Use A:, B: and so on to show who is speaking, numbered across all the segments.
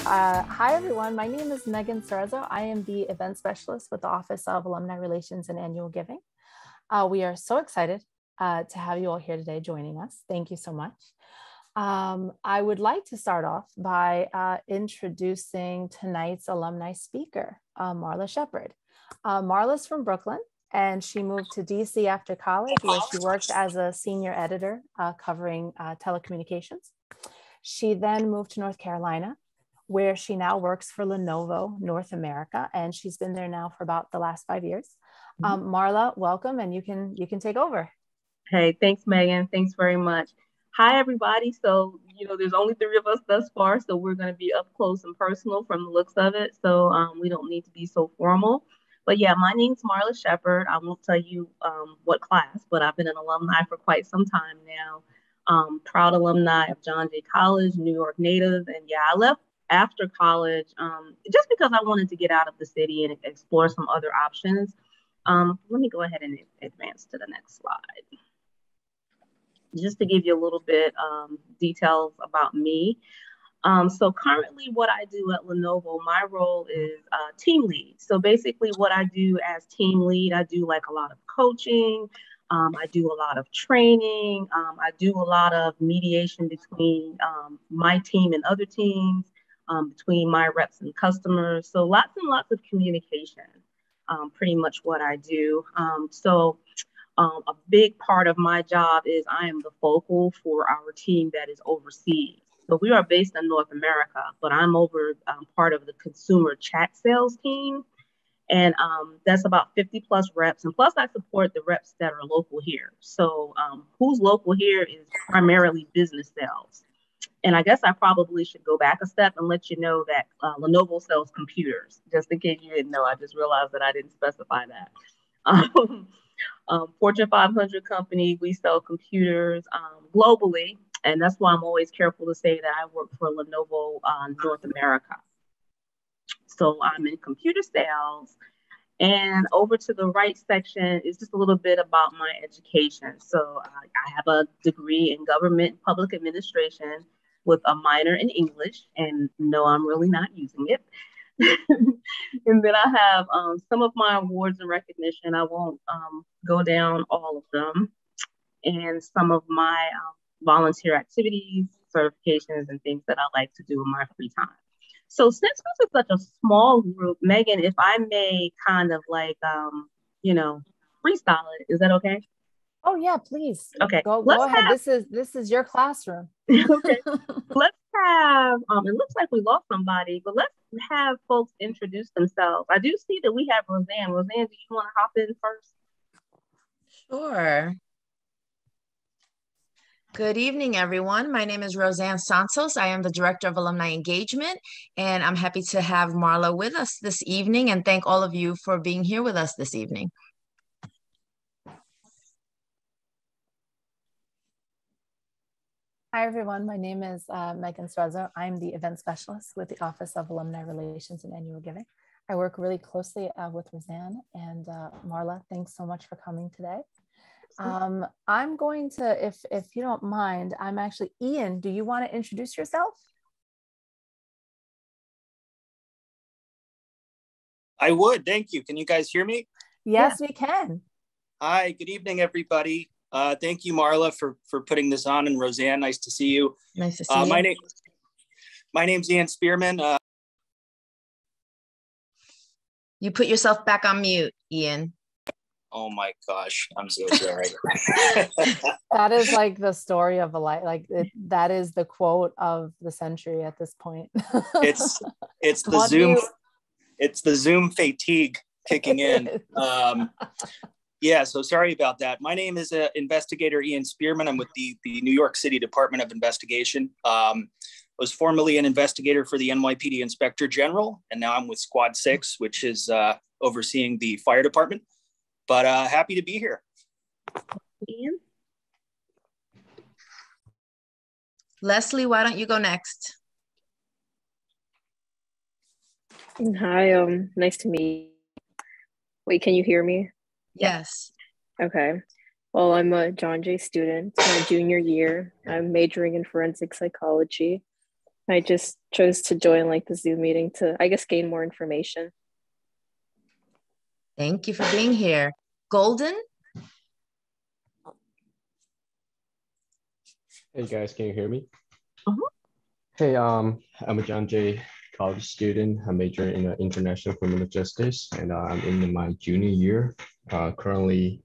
A: Hi, everyone. My name is Megan Cerezo. I am the event specialist with the Office of Alumni Relations and Annual Giving. We are so excited to have you all here today joining us. Thank you so much. I would like to start off by introducing tonight's alumni speaker, Marla Shepard. Marla's from Brooklyn, and she moved to DC after college, where she worked as a senior editor covering telecommunications. She then moved to North Carolina, where she now works for Lenovo North America, and she's been there now for about the last 5 years. Marla, welcome, and you can take over.
B: Hey, thanks, Megan. Thanks very much. Hi, everybody. So, there's only 3 of us thus far, so we're going to be up close and personal from the looks of it. So we don't need to be so formal. But yeah, my name's Marla Shepard. I won't tell you what class, but I've been an alumni for quite some time now. Proud alumni of John Jay College, New York native. And yeah, I left after college just because I wanted to get out of the city and explore some other options. Let me go ahead and advance to the next slide. Just to give you a little bit details about me. So currently what I do at Lenovo, my role is team lead. So basically what I do as team lead, I do like a lot of coaching. I do a lot of training. I do a lot of mediation between my team and other teams, between my reps and customers. So lots and lots of communication, pretty much what I do. A big part of my job is I am the focal for our team that is overseas. So we are based in North America, but I'm over part of the consumer chat sales team. And that's about 50 plus reps. And plus I support the reps that are local here. So who's local here is primarily business sales. And I guess I probably should go back a step and let you know that Lenovo sells computers. Just in case you didn't know, I just realized that I didn't specify that. Fortune 500 company, we sell computers globally. And that's why I'm always careful to say that I work for Lenovo North America. So I'm in computer sales. And over to the right section is just a little bit about my education. So I have a degree in government and public administration with a minor in English. And no, I'm really not using it. And then I have some of my awards and recognition. I won't go down all of them. And some of my volunteer activities, certifications, and things that I like to do in my free time. So since this is such a small group, Megan, if I may kind of like, freestyle it, is that okay?
A: Oh yeah, please.
B: Okay.
A: Go ahead. This is your classroom.
B: Okay. Let's have, it looks like we lost somebody, but let's have folks introduce themselves. I do see that we have Roseanne. Roseanne, do you want to hop in first?
C: Sure. Good evening, everyone. My name is Roseanne Santos. I am the Director of Alumni Engagement, and I'm happy to have Marla with us this evening and thank all of you for being here with us this evening.
A: Hi, everyone. My name is Megan Cerezo. I'm the event specialist with the Office of Alumni Relations and Annual Giving. I work really closely with Roseanne and Marla. Thanks so much for coming today. I'm going to, if you don't mind, I'm actually, Ian, do you want to introduce yourself?
D: I would, thank you. Can you guys hear me?
A: Yes, we can.
D: Hi, good evening, everybody. Thank you, Marla, for putting this on, and Roseanne, nice to see you.
C: Nice to see you.
D: My name's Ian Spearman.
C: You put yourself back on mute, Ian.
D: Oh my gosh, I'm so sorry.
A: That is like the story of a life. That is the quote of the century at this point.
D: It's the Zoom.
A: Mute.
D: It's the Zoom fatigue kicking in. Yeah, so sorry about that. My name is investigator Ian Spearman. I'm with the New York City Department of Investigation. Was formerly an investigator for the NYPD Inspector General, and now I'm with Squad 6, which is overseeing the fire department. But happy to be here.
B: Ian?
C: Leslie, why don't you go next?
E: Hi, nice to meet you. Wait, can you hear me?
C: Yes.
E: Okay. Well, I'm a John Jay student. It's my junior year. I'm majoring in forensic psychology. I just chose to join like the Zoom meeting to, I guess, gain more information.
C: Thank you for being here. Golden?
F: Hey guys, can you hear me?
B: Mhm.
F: Hey, I'm a John Jay college student. I major in international criminal justice, and I'm in my junior year. Currently,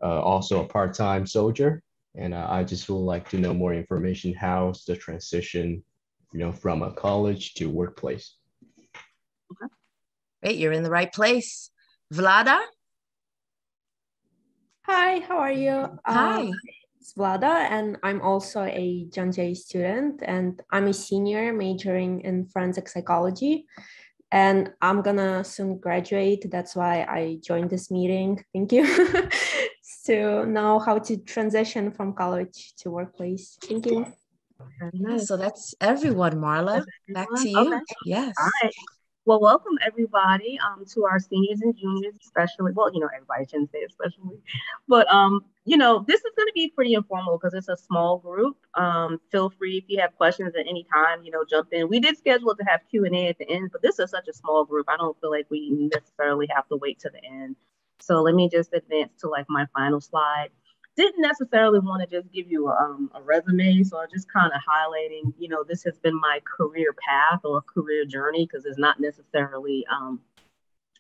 F: also a part-time soldier, and I just would like to know more information. How's the transition, from a college to workplace?
C: Great, you're in the right place. Vlada?
G: Hi, how are you?
C: Hi.
G: It's Vlada, and I'm also a John Jay student, and I'm a senior majoring in forensic psychology. And I'm gonna soon graduate. That's why I joined this meeting. Thank you. To know how to transition from college to workplace. Thank you.
B: Very nice.
C: So that's everyone, Marla. Back to you.
B: Okay.
C: Yes.
B: All right. Well, welcome everybody to our seniors and juniors, especially. Well, everybody shouldn't say especially, but this is going to be pretty informal because it's a small group. Feel free if you have questions at any time, jump in. We did schedule to have Q&A at the end, but this is such a small group. I don't feel like we necessarily have to wait to the end. So let me just advance to like my final slide. Didn't necessarily want to just give you a resume, so I'm just kind of highlighting, this has been my career path or career journey because it's not necessarily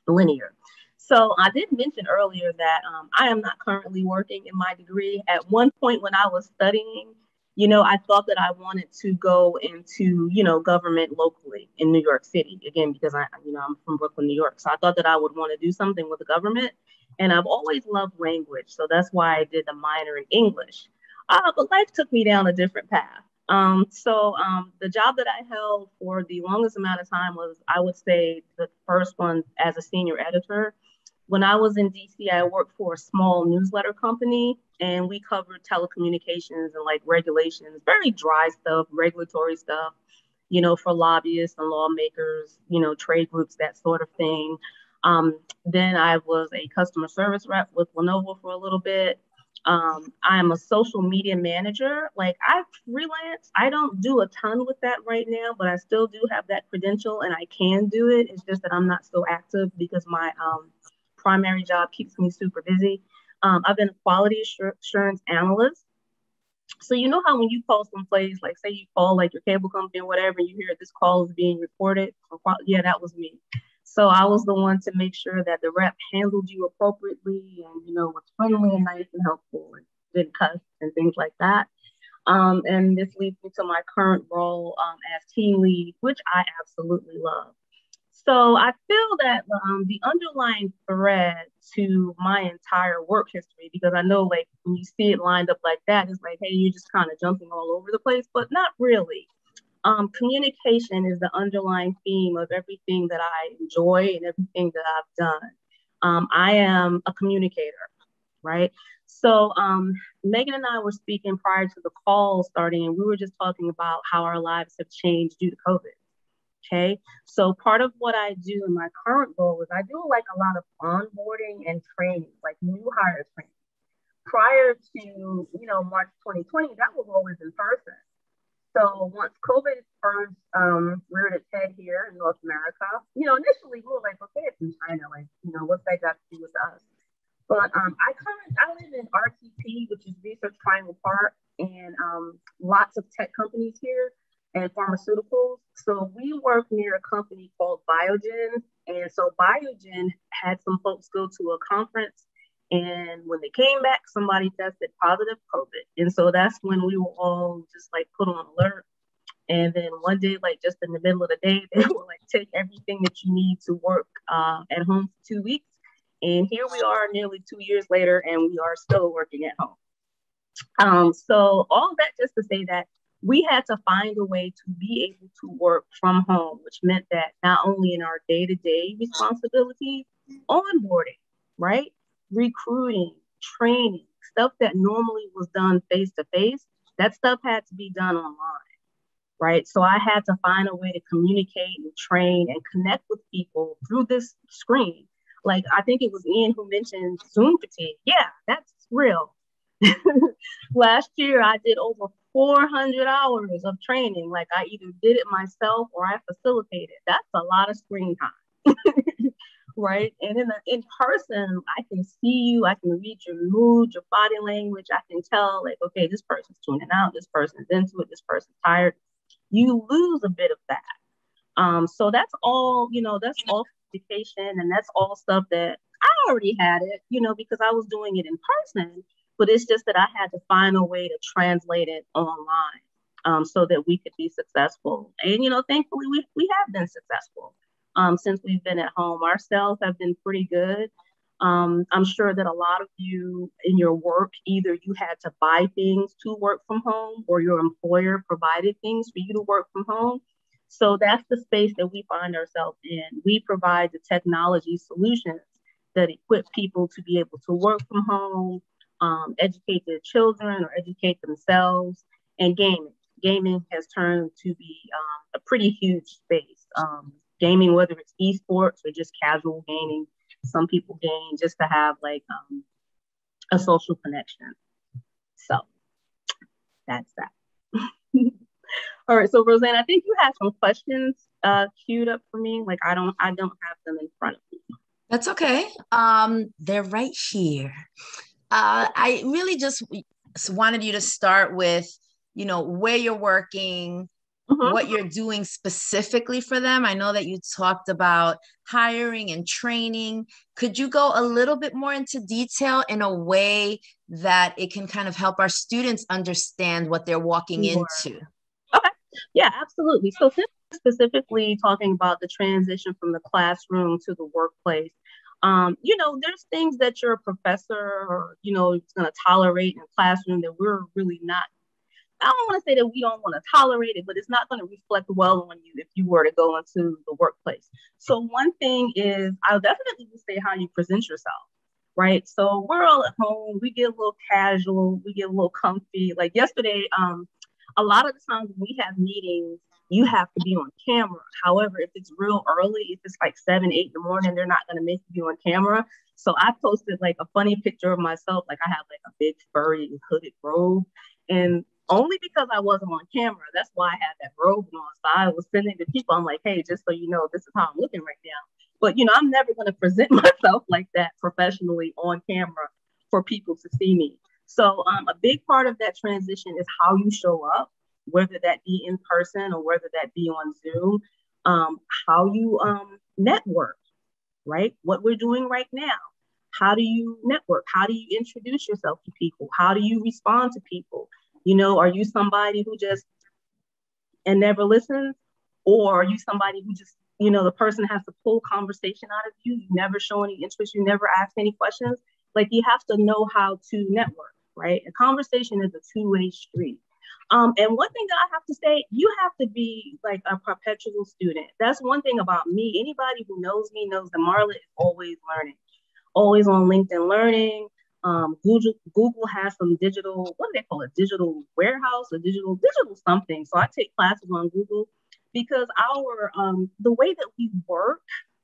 B: linear. So I did mention earlier that I am not currently working in my degree. At one point when I was studying, I thought that I wanted to go into, government locally in New York City, again, because I'm from Brooklyn, New York. So I thought that I would want to do something with the government. And I've always loved language. So that's why I did the minor in English. But life took me down a different path. The job that I held for the longest amount of time was, I would say, the first one as a senior editor. When I was in DC, I worked for a small newsletter company, and we covered telecommunications and like regulations, very dry stuff, regulatory stuff, for lobbyists and lawmakers, trade groups, that sort of thing. Then I was a customer service rep with Lenovo for a little bit. I'm a social media manager. Like, I freelance. I don't do a ton with that right now, but I still do have that credential and I can do it. It's just that I'm not so active because my primary job keeps me super busy. I've been a quality assurance analyst. So you know how when you call someplace, like say you call like your cable company or whatever, and you hear this call is being recorded. Yeah, that was me. So I was the one to make sure that the rep handled you appropriately and, was friendly and nice and helpful and didn't cuss and things like that. And this leads me to my current role as team lead, which I absolutely love. So I feel that the underlying thread to my entire work history, because I know like when you see it lined up like that, it's like, hey, you're just kind of jumping all over the place, but not really. Communication is the underlying theme of everything that I enjoy and everything that I've done. I am a communicator, right? So Megan and I were speaking prior to the call starting, and we were just talking about how our lives have changed due to COVID. Okay, so part of what I do in my current role is I do like a lot of onboarding and training, like new hire training. Prior to, March 2020, that was always in person. So once COVID first reared its head here in North America, initially we were like, okay, it's in China, like, what's that got to do with us? But I live in RTP, which is Research Triangle Park, and lots of tech companies here and pharmaceuticals. So we work near a company called Biogen. And so Biogen had some folks go to a conference, and when they came back, somebody tested positive COVID. And so that's when we were all just like put on alert. And then one day, like just in the middle of the day, they were like, take everything that you need to work at home for 2 weeks. And here we are nearly 2 years later, and we are still working at home. So all that just to say that we had to find a way to be able to work from home, which meant that not only in our day-to-day responsibilities, onboarding, right? Recruiting, training, stuff that normally was done face-to-face, that stuff had to be done online, right? So I had to find a way to communicate and train and connect with people through this screen. Like, I think it was Ian who mentioned Zoom fatigue. Yeah, that's real. Last year, I did over 400 hours of training. Like I either did it myself or I facilitated. That's a lot of screen time. Right? And in person, I can see you, I can read your mood, your body language. I can tell like, okay, this person's tuning out, this person's into it, this person's tired. You lose a bit of that. So that's all, that's all communication, and that's all stuff that I already had it, because I was doing it in person, but it's just that I had to find a way to translate it online, so that we could be successful. And, thankfully we have been successful. Since we've been at home. Our sales have been pretty good. I'm sure that a lot of you in your work, either you had to buy things to work from home or your employer provided things for you to work from home. So that's the space that we find ourselves in. We provide the technology solutions that equip people to be able to work from home, educate their children or educate themselves, and gaming. Gaming has turned to be a pretty huge space. Gaming, whether it's esports or just casual gaming. Some people game just to have like a social connection. So that's that. All right, so Roseanne, I think you had some questions queued up for me. Like I don't have them in front of me.
C: That's okay. They're right here. I really just wanted you to start with, where you're working, what you're doing specifically for them. I know that you talked about hiring and training. Could you go a little bit more into detail in a way that it can kind of help our students understand what they're walking into?
B: Okay. Yeah, absolutely. So since specifically talking about the transition from the classroom to the workplace, there's things that your professor or, is going to tolerate in the classroom that we're really not. I don't want to say that we don't want to tolerate it, but it's not going to reflect well on you if you were to go into the workplace. So one thing is, I'll definitely say how you present yourself, right? So we're all at home. We get a little casual. We get a little comfy. Like yesterday, a lot of the times when we have meetings, you have to be on camera. However, if it's real early, if it's like 7, 8 in the morning, they're not going to make you on camera. So I posted like a funny picture of myself. Like I have like a big furry hooded robe, and only because I wasn't on camera. That's why I had that robe on. So I was sending to people. I'm like, hey, just so you know, this is how I'm looking right now. But, I'm never going to present myself like that professionally on camera for people to see me. So a big part of that transition is how you show up, whether that be in person or whether that be on Zoom, how you network, right? What we're doing right now. How do you network? How do you introduce yourself to people? How do you respond to people? Are you somebody who just and never listens? Or are you somebody who just, the person has to pull conversation out of you? You never show any interest. You never ask any questions. Like you have to know how to network, right? A conversation is a two-way street. And one thing that I have to say, you have to be like a perpetual student. That's one thing about me. Anybody who knows me knows that Marla is always learning, always on LinkedIn learning. Google has some digital, what do they call it? Digital warehouse or digital something. So I take classes on Google because the way that we work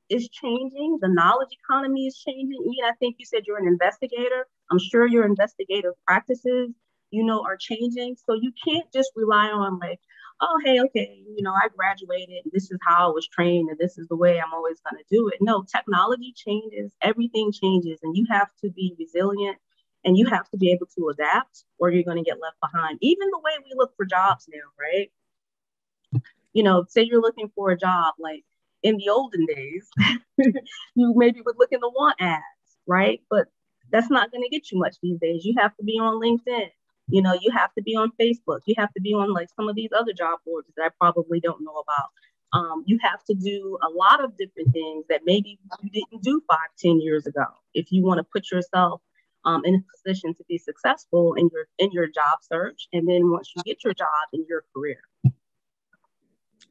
B: is changing. The knowledge economy is changing. Ian, I think you said you're an investigator. I'm sure your investigative practices, are changing. So you can't just rely on like, oh, hey, okay, I graduated. This is how I was trained and this is the way I'm always going to do it. No, technology changes, everything changes, and you have to be resilient and you have to be able to adapt or you're going to get left behind. Even the way we look for jobs now, right? Say you're looking for a job, like in the olden days, you maybe would look in the want ads, right? But that's not going to get you much these days. You have to be on LinkedIn. You have to be on Facebook. You have to be on like some of these other job boards that I probably don't know about. You have to do a lot of different things that maybe you didn't do 5-10 years ago. If you want to put yourself in a position to be successful in your job search, and then once you get your job in your career.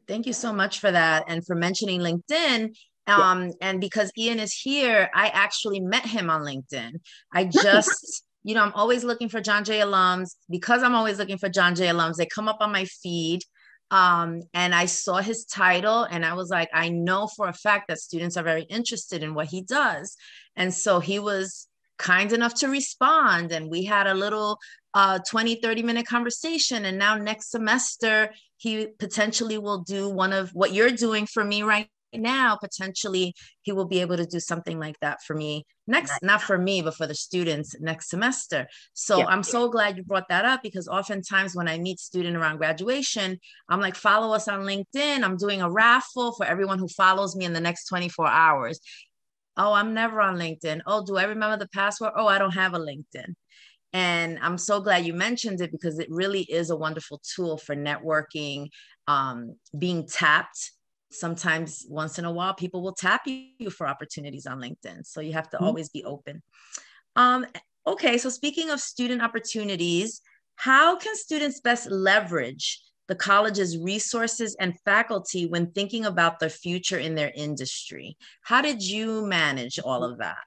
C: Thank you so much for that. And for mentioning LinkedIn. And because Ian is here, I actually met him on LinkedIn. I just, I'm always looking for John Jay alums. Because I'm always looking for John Jay alums, they come up on my feed. And I saw his title and I was like, I know for a fact that students are very interested in what he does. And so he was kind enough to respond. And we had a little 20-30 minute conversation. And now next semester, he potentially will do one of what you're doing for me right now. Potentially, he will be able to do something like that for me next, not for me, but for the students next semester. So I'm so glad you brought that up, because oftentimes when I meet students around graduation, I'm like, follow us on LinkedIn. I'm doing a raffle for everyone who follows me in the next 24 hours. Oh, I'm never on LinkedIn. Oh, do I remember the password? Oh, I don't have a LinkedIn. And I'm so glad you mentioned it, because it really is a wonderful tool for networking, being tapped. Sometimes once in a while, people will tap you for opportunities on LinkedIn. So you have to always be open. Okay, so speaking of student opportunities, how can students best leverage the college's resources and faculty when thinking about their future in their industry? How did you manage all of that?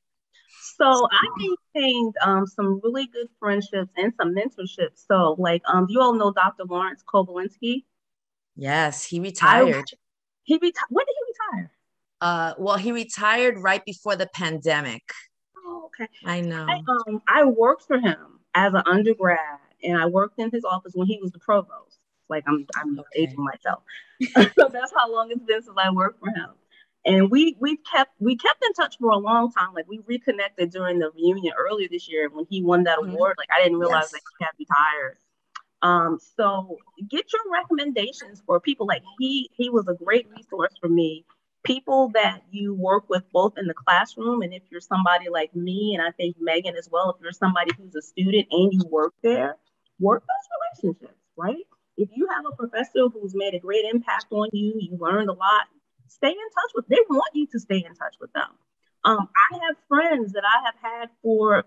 B: So I maintained some really good friendships and some mentorships. So like, you all know Dr. Lawrence Kobolinsky?
C: Yes, he retired.
B: When did he retire?
C: Well, he retired right before the pandemic.
B: Oh, okay.
C: I know.
B: I worked for him as an undergrad, and I worked in his office when he was the provost. Like I'm aging myself. So that's how long it's been since I worked for him. And we kept in touch for a long time. Like we reconnected during the reunion earlier this year when he won that award. Like I didn't realize that he had retired. So get your recommendations for people. Like he was a great resource for me. People that you work with both in the classroom, and if you're somebody like me, and I think Megan as well, if you're somebody who's a student and you work there, work those relationships, right? If you have a professor who's made a great impact on you, you learned a lot, stay in touch with. They want you to stay in touch with them. I have friends that I have had for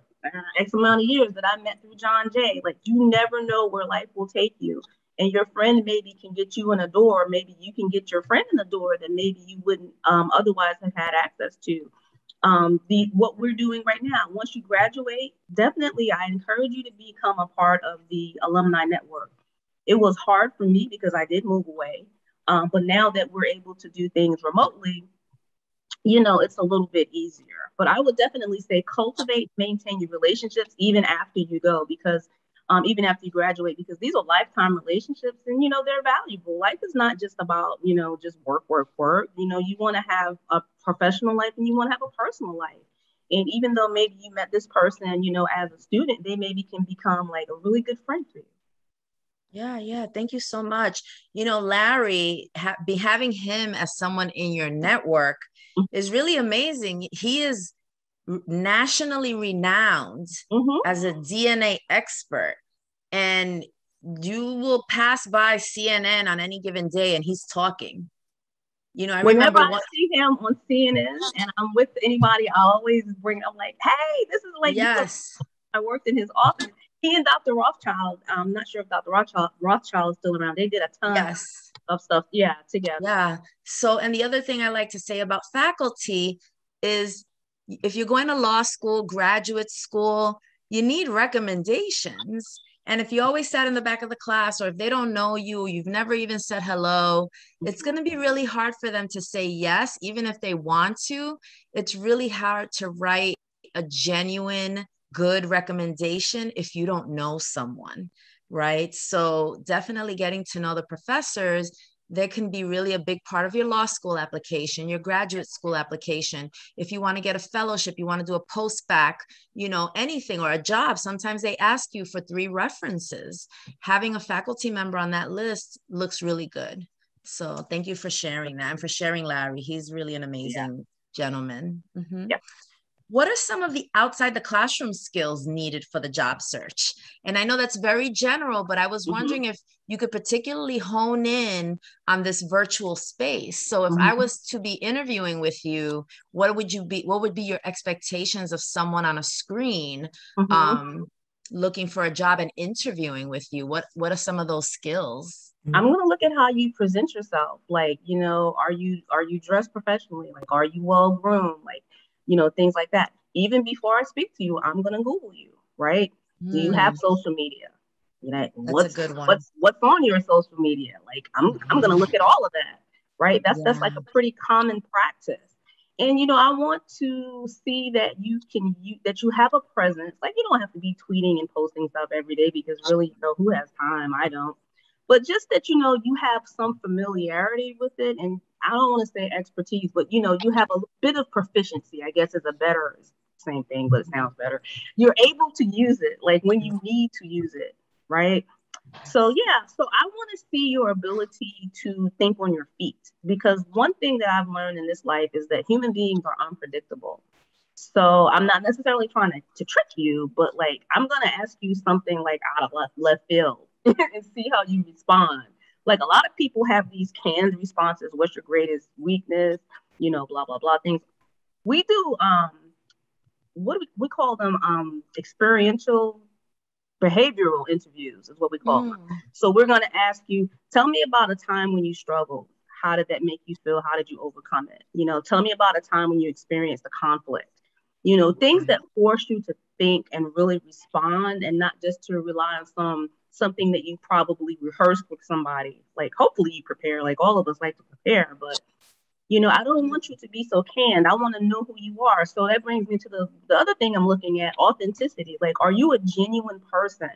B: X amount of years that I met through John Jay. Like you never know where life will take you. And your friend maybe can get you in a door. Maybe you can get your friend in the door that maybe you wouldn't otherwise have had access to. What we're doing right now, once you graduate, definitely I encourage you to become a part of the alumni network. It was hard for me because I did move away. But now that we're able to do things remotely, it's a little bit easier. But I would definitely say cultivate, maintain your relationships even after you go, because even after you graduate, because these are lifetime relationships and, they're valuable. Life is not just about, just work. You want to have a professional life and you want to have a personal life. And even though maybe you met this person, as a student, they maybe can become like a really good friend for you.
C: Yeah. Thank you so much. Larry, having him as someone in your network is really amazing. He is nationally renowned as a DNA expert, and you will pass by CNN on any given day and he's talking.
B: Whenever I see him on CNN and I'm with anybody, I always I'm like, hey, this is like,
C: yes.
B: I worked in his office. He and Dr. Rothschild, I'm not sure if Dr. Rothschild is still around. They did a ton of stuff, together.
C: Yeah. So, and the other thing I like to say about faculty is if you're going to law school, graduate school, you need recommendations. And if you always sat in the back of the class, or if they don't know you, you've never even said hello, it's going to be really hard for them to say yes, even if they want to. It's really hard to write a genuine, good recommendation if you don't know someone, right? So definitely getting to know the professors, they can be really a big part of your law school application, your graduate school application. If you want to get a fellowship, you want to do a post-bac, anything, or a job, sometimes they ask you for 3 references. Having a faculty member on that list looks really good. So thank you for sharing that, and for sharing Larry. He's really an amazing gentleman.
B: Yeah.
C: What are some of the outside the classroom skills needed for the job search? And I know that's very general, but I was wondering if you could particularly hone in on this virtual space. So if I was to be interviewing with you, what would be your expectations of someone on a screen looking for a job and interviewing with you? What are some of those skills?
B: I'm going to look at how you present yourself. Like, are you dressed professionally? Like, are you well groomed? Like, things like that. Even before I speak to you, I'm going to Google you, right? Do you have social media?
C: That's a good one.
B: What's on your social media? Like, I'm going to look at all of that, right? That's like a pretty common practice. And, I want to see that that you have a presence. Like, you don't have to be tweeting and posting stuff every day because really, who has time? I don't. But just that, you have some familiarity with it. And I don't want to say expertise, but, you have a bit of proficiency, I guess is a better, same thing, but it sounds better. You're able to use it, like when you need to use it, right? So I want to see your ability to think on your feet, because one thing that I've learned in this life is that human beings are unpredictable. So I'm not necessarily trying to trick you, but like I'm going to ask you something like out of left field and see how you respond. Like a lot of people have these canned responses. What's your greatest weakness? Blah, blah, blah things. We do, what do we call them? Experiential behavioral interviews is what we call them. So we're going to ask you, tell me about a time when you struggled. How did that make you feel? How did you overcome it? Tell me about a time when you experienced a conflict. Things that force you to think and really respond, and not just to rely on something that you probably rehearsed with somebody. Like hopefully you prepare, like all of us like to prepare, but I don't want you to be so canned. I want to know who you are. So that brings me to the other thing I'm looking at, authenticity. Like, are you a genuine person?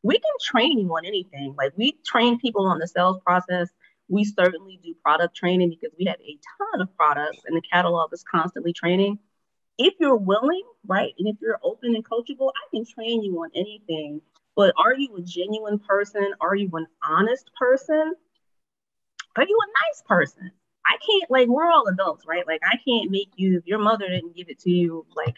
B: We can train you on anything. Like, we train people on the sales process. We certainly do product training because we have a ton of products and the catalog is constantly training. If you're willing, right, and if you're open and coachable, I can train you on anything. But are you a genuine person? Are you an honest person? Are you a nice person? I can't, like, we're all adults, right? Like, I can't make you, if your mother didn't give it to you, like,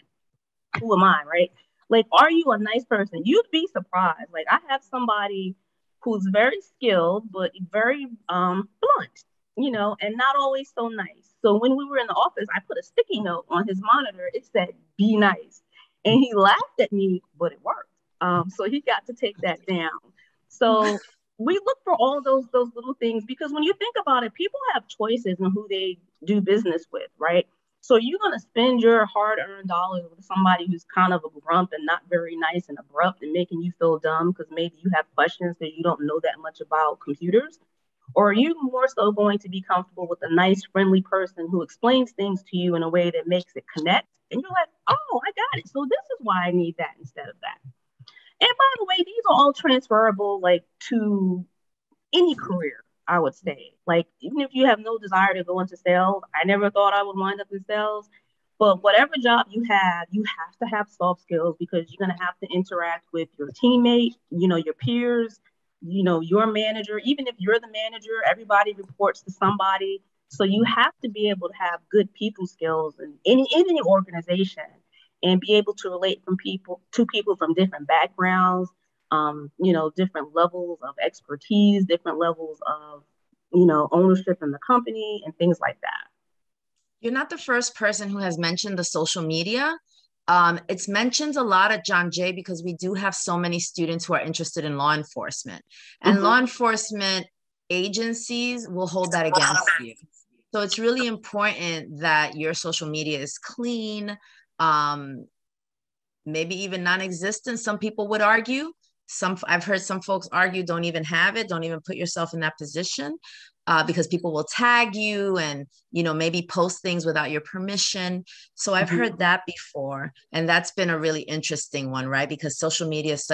B: who am I, right? Like, are you a nice person? You'd be surprised. Like, I have somebody who's very skilled, but very blunt, and not always so nice. So when we were in the office, I put a sticky note on his monitor. It said, be nice. And he laughed at me, but it worked. So he got to take that down. So we look for all those little things, because when you think about it, people have choices in who they do business with, right? So you're going to spend your hard-earned dollars with somebody who's kind of a grump and not very nice and abrupt and making you feel dumb because maybe you have questions that you don't know that much about computers? Or are you more so going to be comfortable with a nice, friendly person who explains things to you in a way that makes it connect? And you're like, oh, I got it. So this is why I need that instead of that. And by the way, these are all transferable, like, to any career, I would say. Like, even if you have no desire to go into sales, I never thought I would wind up in sales. But whatever job you have to have soft skills, because you're going to have to interact with your teammate, your peers, your manager. Even if you're the manager, everybody reports to somebody. So you have to be able to have good people skills in any organization, and be able to relate to people from different backgrounds, different levels of expertise, different levels of, ownership in the company and things like that.
C: You're not the first person who has mentioned the social media. It's mentioned a lot at John Jay because we do have so many students who are interested in law enforcement, and law enforcement agencies will hold that against you. So it's really important that your social media is clean, maybe even non-existent. Some people would argue. I've heard some folks argue, don't even have it, don't even put yourself in that position, because people will tag you and, maybe post things without your permission. So I've heard that before. And that's been a really interesting one, right? Because social media is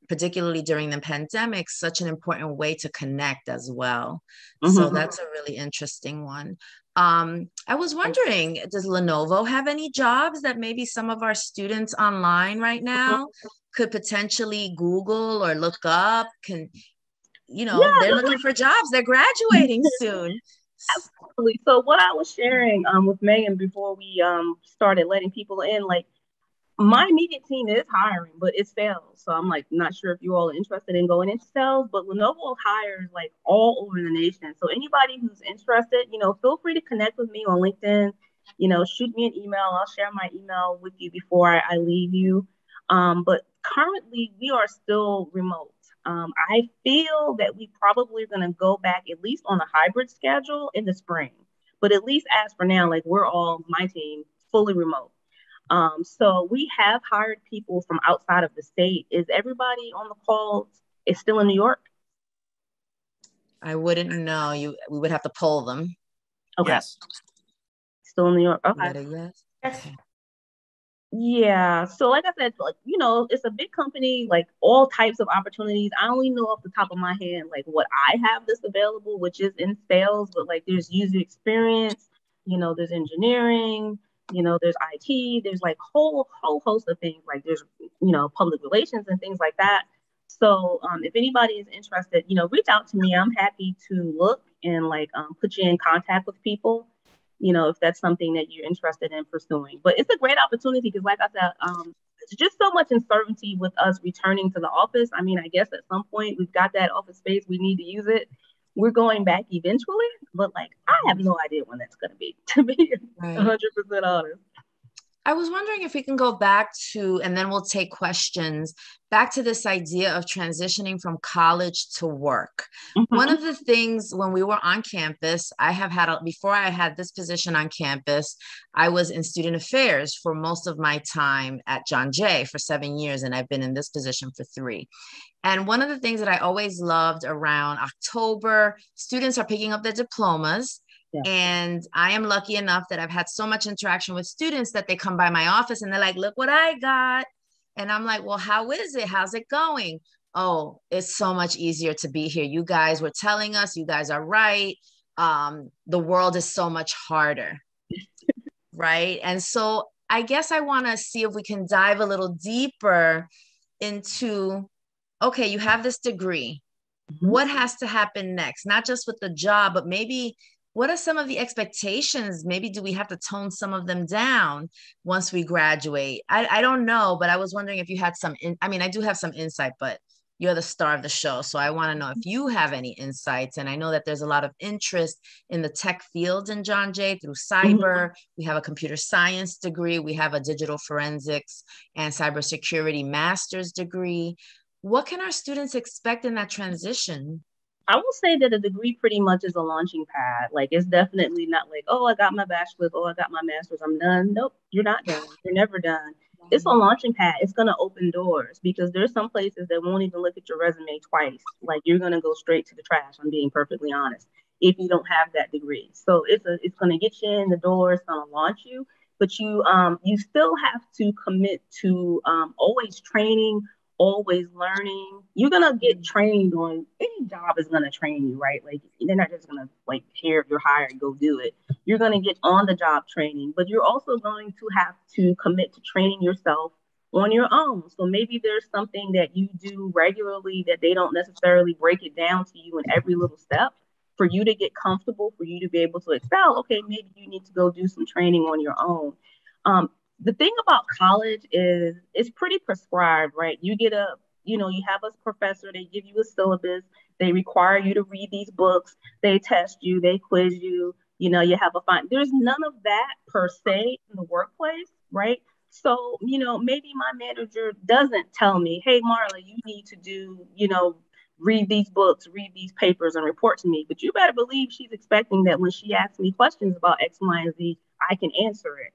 C: particularly during the pandemic, such an important way to connect as well. So that's a really interesting one. I was wondering, does Lenovo have any jobs that maybe some of our students online right now could potentially Google or look up? They're looking for jobs. They're graduating soon.
B: Absolutely. So what I was sharing with Megan before we started letting people in, like, my immediate team is hiring, but it's sales. So I'm like, not sure if you all are interested in going into sales, but Lenovo hires like all over the nation. So anybody who's interested, feel free to connect with me on LinkedIn, shoot me an email. I'll share my email with you before I leave you. But currently we are still remote. I feel that we probably are going to go back at least on a hybrid schedule in the spring, but at least as for now, like, we're all, my team, fully remote. So we have hired people from outside of the state. Is everybody on the call is still in New York?
C: I wouldn't know. We would have to poll them.
B: Okay.
D: Yes.
B: Still in New York.
C: You
B: Okay.
C: got a yes? Okay.
B: Yeah. So like I said, like, you know, it's a big company, like all types of opportunities. I only know off the top of my head, like what I have that's available, which is in sales, but like there's user experience, you know, there's engineering, you know, there's IT, there's like whole host of things. Like there's, you know, public relations and things like that. So if anybody is interested, you know, reach out to me. I'm happy to look and like put you in contact with people, you know, if that's something that you're interested in pursuing. But it's a great opportunity because, like I said, it's just so much uncertainty with us returning to the office. I mean, I guess at some point we've got that office space, we need to use it. We're going back eventually, but like I have no idea when that's going to be, to be 100% honest.
C: I was wondering if we can go back to, and then we'll take questions, back to this idea of transitioning from college to work. Mm-hmm. One of the things when we were on campus, before I had this position on campus, I was in student affairs for most of my time at John Jay for 7 years, and I've been in this position for 3. And one of the things that I always loved around October, students are picking up their diplomas. Yeah. And I am lucky enough that I've had so much interaction with students that they come by my office and they're like, look what I got. And I'm like, well, how is it? How's it going? Oh, it's so much easier to be here. You guys were telling us, you guys are right. The world is so much harder. Right. And so I guess I want to see if we can dive a little deeper into, okay, you have this degree. Mm-hmm. What has to happen next? Not just with the job, but maybe what are some of the expectations? Maybe do we have to tone some of them down once we graduate? I don't know, but I was wondering if you had I do have some insight, but you're the star of the show. So I want to know if you have any insights. And I know that there's a lot of interest in the tech field in John Jay through cyber. Mm-hmm. We have a computer science degree. We have a digital forensics and cybersecurity master's degree. What can our students expect in that transition?
B: I will say that a degree pretty much is a launching pad. Like, it's definitely not like, oh, I got my bachelor's, oh, I got my master's, I'm done. Nope, you're not done. You're never done. It's a launching pad. It's going to open doors because there's some places that won't even look at your resume twice. Like, you're going to go straight to the trash. I'm being perfectly honest, if you don't have that degree. So it's going to get you in the door. It's going to launch you, but you still have to commit to always training, always learning. You're gonna get trained on, any job is gonna train you, right? Like, they're not just gonna like, here, if you're hired, go do it. You're gonna get on the job training, but you're also going to have to commit to training yourself on your own. So maybe there's something that you do regularly that they don't necessarily break it down to you in every little step for you to get comfortable, for you to be able to excel. Okay, maybe you need to go do some training on your own. The thing about college is it's pretty prescribed, right? You have a professor, they give you a syllabus, they require you to read these books, they test you, they quiz you, you have a fine. There's none of that per se in the workplace, right? So, maybe my manager doesn't tell me, hey, Marla, you need to do, read these books, read these papers and report to me. But you better believe she's expecting that when she asks me questions about X, Y, and Z, I can answer it.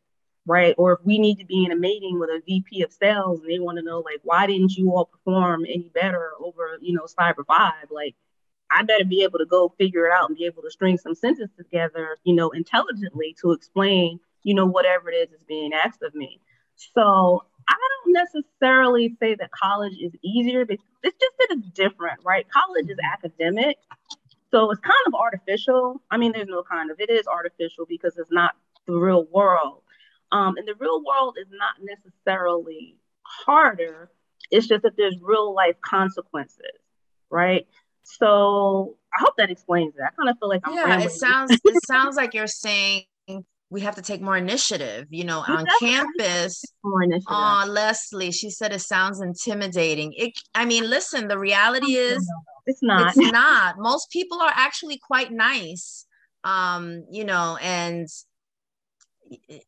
B: Right? Or if we need to be in a meeting with a VP of sales and they want to know, like, why didn't you all perform any better over, Cyber 5? Like, I better be able to go figure it out and be able to string some sentences together, intelligently to explain, whatever it is that's being asked of me. So I don't necessarily say that college is easier, but it's just that it's different, right? College is academic. So it's kind of artificial. I mean, there's no kind of, it is artificial because it's not the real world. And the real world is not necessarily harder. It's just that there's real life consequences, right? So I hope that explains it. I kind of feel like I'm rambling.
C: It sounds like you're saying we have to take more initiative, on campus.
B: More initiative.
C: Oh, Leslie, she said it sounds intimidating. Listen, the reality is
B: it's not.
C: It's not. Most people are actually quite nice, and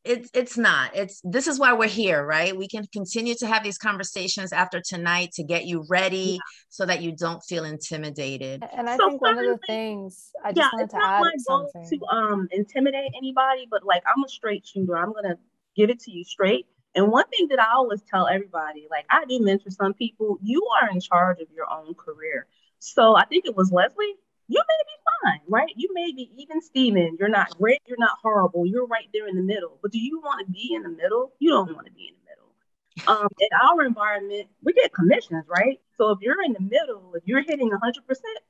C: it's not. This is why we're here, right? We can continue to have these conversations after tonight to get you ready so that you don't feel intimidated.
A: And I think one of the things I just wanted to add something.
B: It's not my goal to intimidate anybody, but like, I'm a straight shooter. I'm gonna give it to you straight. And one thing that I always tell everybody, like, I do mentor some people, you are in charge of your own career. So I think it was Leslie you may be fine, right? You may be even Steven. You're not great. You're not horrible. You're right there in the middle. But do you want to be in the middle? You don't want to be in the middle. In our environment, we get commissions, right? So if you're in the middle, if you're hitting 100%,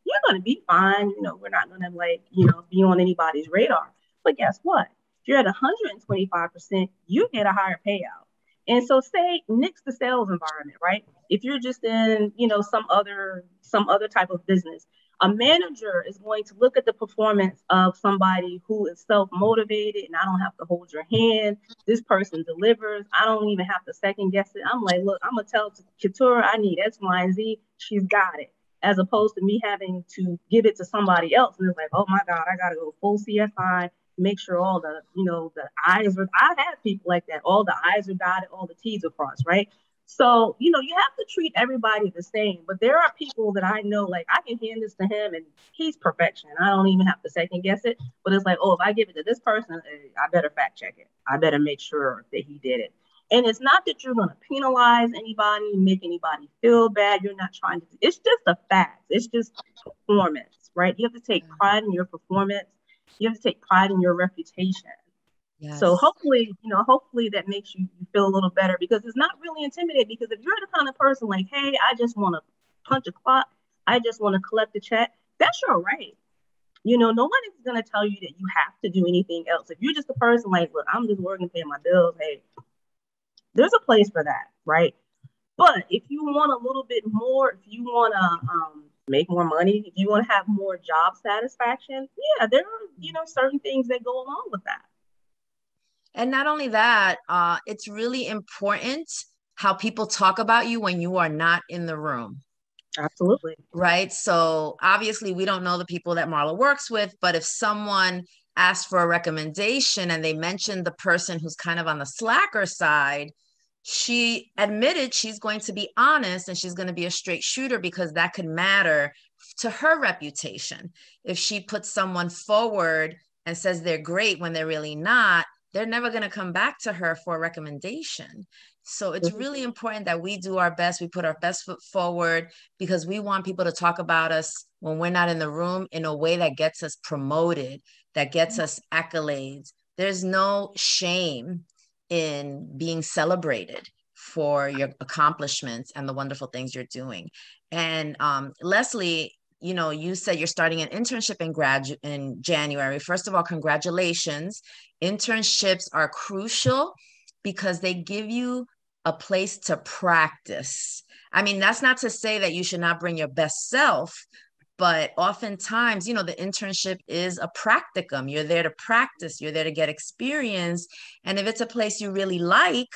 B: you're going to be fine. You know, we're not going to be on anybody's radar. But guess what? If you're at 125%, you get a higher payout. And so say nix the sales environment, right? If you're just in, some other type of business, a manager is going to look at the performance of somebody who is self-motivated, and I don't have to hold your hand. This person delivers. I don't even have to second guess it. I'm like, look, I'm going to tell Keturah I need X, Y, and Z. She's got it. As opposed to me having to give it to somebody else. And it's like, oh my God, I got to go full CSI, make sure all the, the I's are, I have people like that. All the I's are dotted, all the T's are crossed, right? So, you have to treat everybody the same. But there are people that I know, like, I can hand this to him and he's perfection. I don't even have to second guess it. But it's like, oh, if I give it to this person, I better fact check it. I better make sure that he did it. And it's not that you're going to penalize anybody, make anybody feel bad. You're not trying to. It's just a fact. It's just performance, right? You have to take pride in your performance. You have to take pride in your reputation. Yes. So hopefully that makes you feel a little better, because it's not really intimidating. Because if you're the kind of person like, hey, I just want to punch a clock, I just want to collect a check, that's your right. No one is going to tell you that you have to do anything else. If you're just a person like, look, I'm just working, paying my bills, hey, there's a place for that, right? But if you want a little bit more, if you want to make more money, if you want to have more job satisfaction, yeah, there are, certain things that go along with that.
C: And not only that, it's really important how people talk about you when you are not in the room.
B: Absolutely.
C: Right. So obviously we don't know the people that Marla works with, but if someone asks for a recommendation and they mention the person who's kind of on the slacker side, she admitted she's going to be honest and she's going to be a straight shooter, because that could matter to her reputation. If she puts someone forward and says they're great when they're really not, they're never going to come back to her for a recommendation. So it's really important that we do our best. We put our best foot forward, because we want people to talk about us when we're not in the room in a way that gets us promoted, that gets us accolades. There's no shame in being celebrated for your accomplishments and the wonderful things you're doing. And Leslie, you said you're starting an internship in January. First of all, congratulations. Internships are crucial because they give you a place to practice. I mean, that's not to say that you should not bring your best self, but oftentimes, the internship is a practicum. You're there to practice. You're there to get experience. And if it's a place you really like,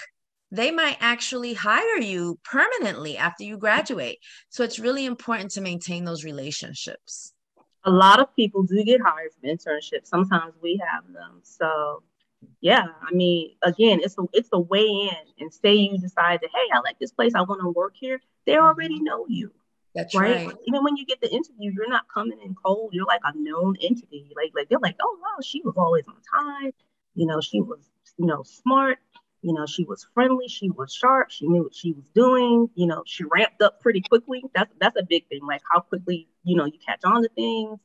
C: they might actually hire you permanently after you graduate. So it's really important to maintain those relationships.
B: A lot of people do get hired from internships. Sometimes we have them. So yeah, I mean, again, it's a way in. And say you decide that, hey, I like this place, I want to work here. They already know you.
C: That's right.
B: Even when you get the interview, you're not coming in cold. You're like a known entity. Like they're like, oh wow, she was always on time. She was, smart. She was friendly. She was sharp. She knew what she was doing. She ramped up pretty quickly. That's a big thing. Like how quickly, you catch on to things.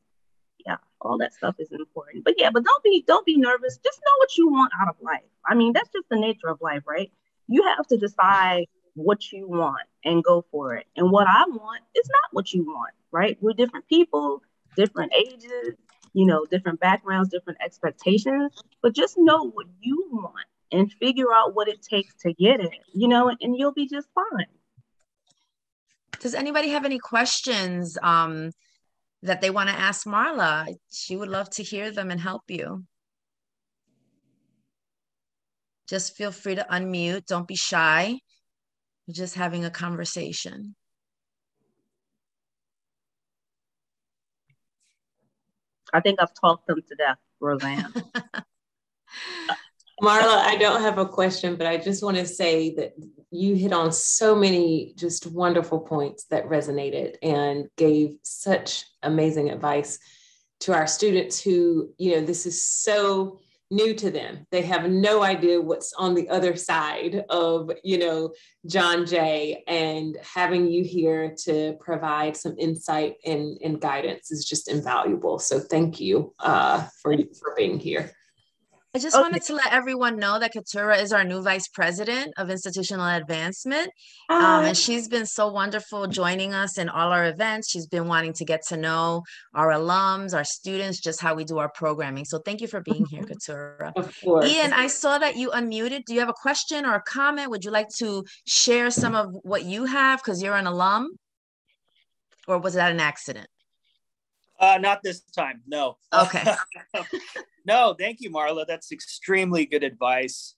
B: Yeah, all that stuff is important. But don't be nervous. Just know what you want out of life. I mean, that's just the nature of life, right? You have to decide what you want and go for it. And what I want is not what you want, right? We're different people, different ages, different backgrounds, different expectations. But just know what you want and figure out what it takes to get it, and you'll be just fine.
C: Does anybody have any questions that they want to ask Marla? She would love to hear them and help you. Just feel free to unmute. Don't be shy. We're just having a conversation.
B: I think I've talked them to death, Roseanne.
H: Marla, I don't have a question, but I just want to say that you hit on so many just wonderful points that resonated and gave such amazing advice to our students who, this is so new to them. They have no idea what's on the other side of, John Jay, and having you here to provide some insight and guidance is just invaluable. So thank you for being here.
C: I just wanted to let everyone know that Keturah is our new Vice President of Institutional Advancement. And she's been so wonderful joining us in all our events. She's been wanting to get to know our alums, our students, just how we do our programming. So thank you for being here, Keturah.
H: Of course.
C: Ian, I saw that you unmuted. Do you have a question or a comment? Would you like to share some of what you have because you're an alum? Or was that an accident?
D: Not this time, no.
C: Okay.
D: No, thank you, Marla. That's extremely good advice.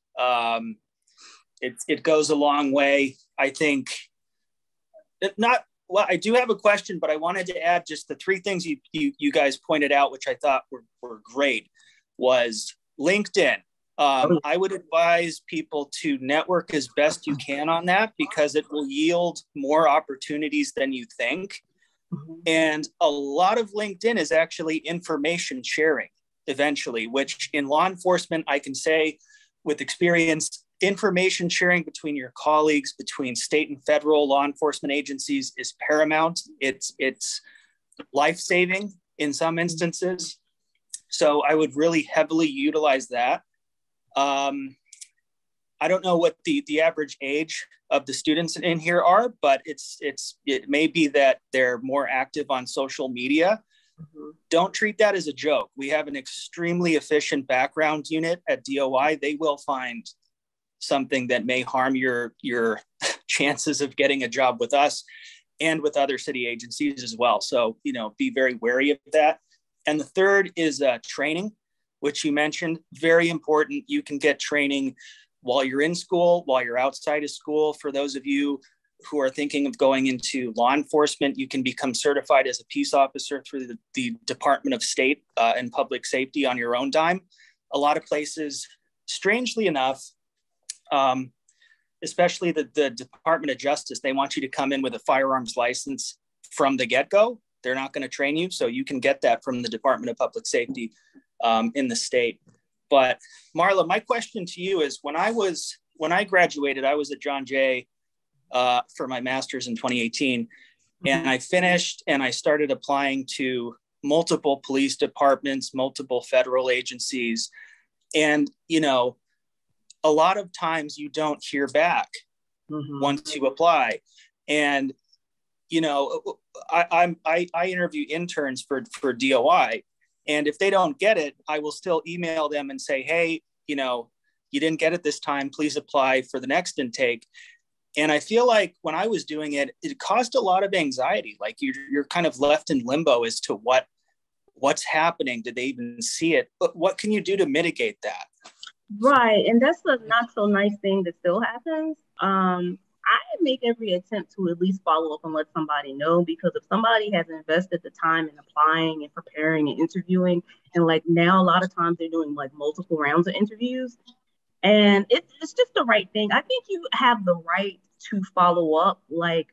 D: It goes a long way. I think I do have a question, but I wanted to add just the three things you guys pointed out, which I thought were great, was LinkedIn. I would advise people to network as best you can on that because it will yield more opportunities than you think. And a lot of LinkedIn is actually information sharing eventually, which in law enforcement, I can say with experience, information sharing between your colleagues, between state and federal law enforcement agencies is paramount. It's life-saving in some instances. So I would really heavily utilize that. I don't know what the average age of the students in here are, but it may be that they're more active on social media. Don't treat that as a joke. We have an extremely efficient background unit at DOI. They will find something that may harm your chances of getting a job with us and with other city agencies as well. So, be very wary of that. And the third is training, which you mentioned, very important. You can get training while you're in school, while you're outside of school. For those of you who are thinking of going into law enforcement, you can become certified as a peace officer through the Department of State and Public Safety on your own dime. A lot of places, strangely enough, especially the Department of Justice, they want you to come in with a firearms license from the get-go. They're not going to train you. So you can get that from the Department of Public Safety in the state. But Marla, my question to you is when I graduated, I was at John Jay for my master's in 2018. And I finished and I started applying to multiple police departments, multiple federal agencies. And, a lot of times you don't hear back once you apply. And, I interview interns for DOI. And if they don't get it, I will still email them and say, hey, you didn't get it this time, please apply for the next intake. And I feel like when I was doing it, it caused a lot of anxiety. Like you're kind of left in limbo as to what's happening. Did they even see it? But what can you do to mitigate that?
B: Right. And that's a not so nice thing that still happens. I make every attempt to at least follow up and let somebody know, because if somebody has invested the time in applying and preparing and interviewing, and like now a lot of times they're doing like multiple rounds of interviews, and it's just the right thing. I think you have the right to follow up. Like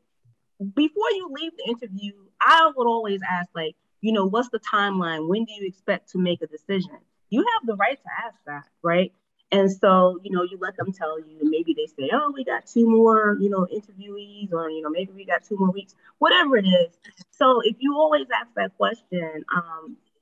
B: before you leave the interview, I would always ask, like, what's the timeline? When do you expect to make a decision? You have the right to ask that, right? And so, you let them tell you, and maybe they say, oh, we got 2 more, interviewees, or, maybe we got 2 more weeks, whatever it is. So if you always ask that question,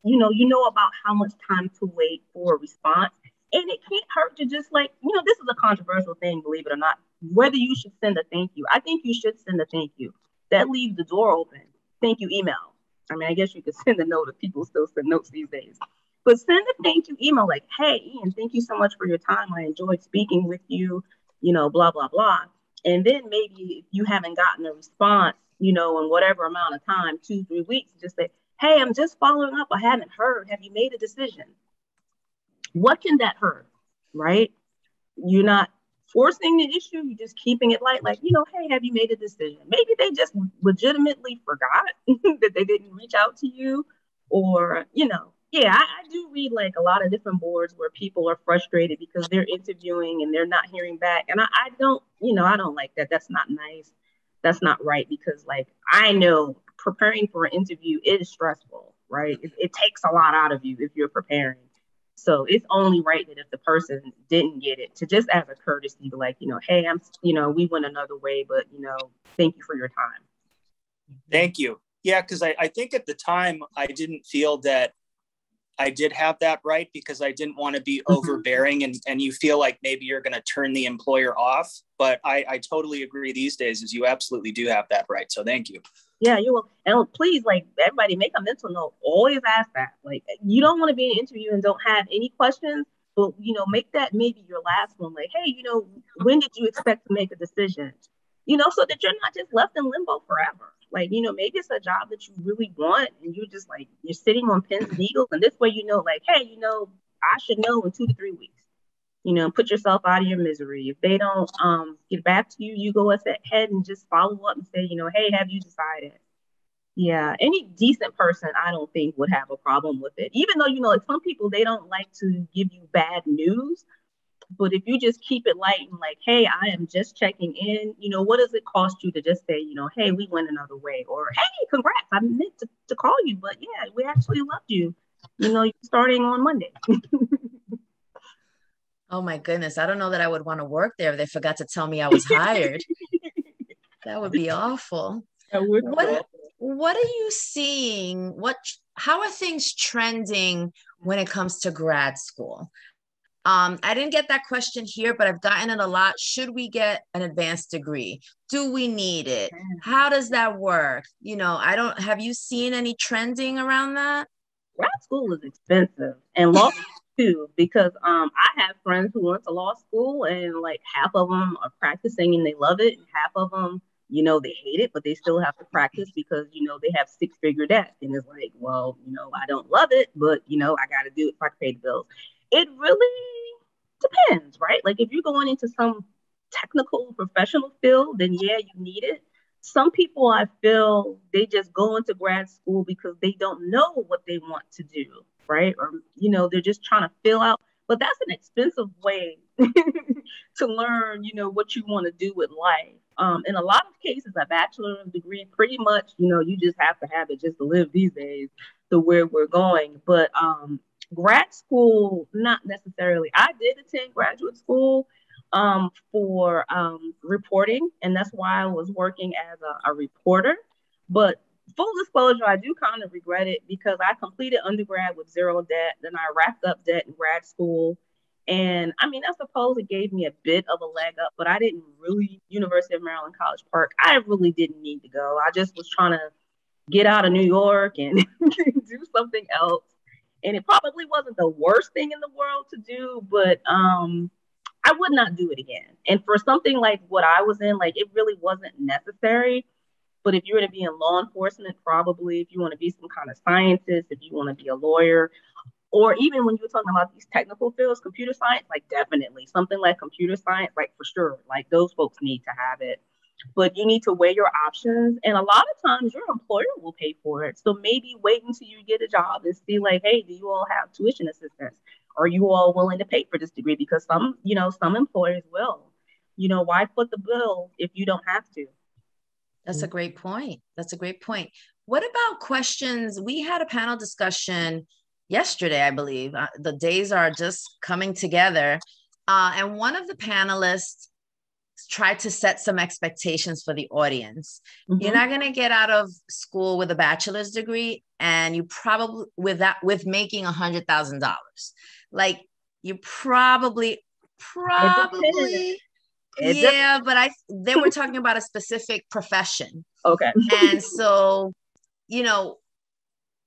B: you know about how much time to wait for a response. And it can't hurt to just like, this is a controversial thing, believe it or not, whether you should send a thank you. I think you should send a thank you. That leaves the door open. Thank you email. I mean, I guess you could send a note if people still send notes these days. But send a thank you email like, hey, Ian, thank you so much for your time. I enjoyed speaking with you, blah, blah, blah. And then maybe if you haven't gotten a response, in whatever amount of time, 2-3 weeks, just say, hey, I'm just following up. I haven't heard. Have you made a decision? What can that hurt, right? You're not forcing the issue. You're just keeping it light. Like, hey, have you made a decision? Maybe they just legitimately forgot that they didn't reach out to you, or, yeah, I do read like a lot of different boards where people are frustrated because they're interviewing and they're not hearing back. And I don't, I don't like that. That's not nice. That's not right, because like, I know preparing for an interview is stressful, right? It takes a lot out of you if you're preparing. So it's only right that if the person didn't get it, to just as a courtesy, like, hey, we went another way, but, thank you for your time.
D: Thank you. Yeah, because I think at the time I didn't feel that I did have that right, because I didn't want to be overbearing and you feel like maybe you're going to turn the employer off. But I totally agree these days is you absolutely do have that right. So thank you.
B: Yeah, you will. And please, like, everybody make a mental note. Always ask that. Like, you don't want to be in an interview and don't have any questions, but, make that maybe your last one. Like, hey, when did you expect to make a decision? So that you're not just left in limbo forever. Like, maybe it's a job that you really want and you're just like, you're sitting on pins and needles. And this way, like, hey, I should know in 2 to 3 weeks. Put yourself out of your misery. If they don't get back to you, you go ahead and just follow up and say, hey, have you decided? Yeah, any decent person, I don't think would have a problem with it. Even though, like some people, they don't like to give you bad news. But if you just keep it light and like, hey, I am just checking in, what does it cost you to just say, hey, we went another way, or hey, congrats, I meant to call you, but yeah, we actually loved you. You're starting on Monday.
C: Oh my goodness. I don't know that I would want to work there if they forgot to tell me I was hired. That would be awful. What are you seeing? How are things trending when it comes to grad school? I didn't get that question here, but I've gotten it a lot. Should we get an advanced degree? Do we need it? How does that work? Have you seen any trending around that?
B: Grad school is expensive, and law too, because I have friends who went to law school and like half of them are practicing and they love it, and half of them, they hate it, but they still have to practice because, they have 6-figure debt. And it's like, well, I don't love it, but, I got to do it so I can pay the bills. It really depends, right? Like if you're going into some technical professional field, then yeah, you need it. Some people, I feel, they just go into grad school because they don't know what they want to do, right? Or, they're just trying to fill out. But that's an expensive way to learn, what you want to do with life. In a lot of cases, a bachelor's degree, pretty much, you just have to have it just to live these days to where we're going. But grad school, not necessarily. I did attend graduate school for reporting, and that's why I was working as a reporter. But full disclosure, I do kind of regret it because I completed undergrad with 0 debt, then I racked up debt in grad school. And I mean, I suppose it gave me a bit of a leg up, but I didn't really, University of Maryland, College Park, I really didn't need to go. I just was trying to get out of New York and do something else. And it probably wasn't the worst thing in the world to do, but I would not do it again. And for something like what I was in, like it really wasn't necessary. But if you were to be in law enforcement, probably if you want to be some kind of scientist, if you want to be a lawyer, or even when you're talking about these technical fields, computer science, like definitely something like computer science, like for sure, like those folks need to have it. But you need to weigh your options. And a lot of times your employer will pay for it. So maybe wait until you get a job and see like, hey, do you all have tuition assistance? Are you all willing to pay for this degree? Because some employers will. Why foot the bill if you don't have to?
C: That's a great point. What about questions? We had a panel discussion yesterday, I believe. The days are just coming together. And one of the panelists tried to set some expectations for the audience. Mm-hmm. You're not going to get out of school with a bachelor's degree, and you probably with making $100,000. Like you probably. Yeah, but they were talking about a specific profession.
B: Okay.
C: And so,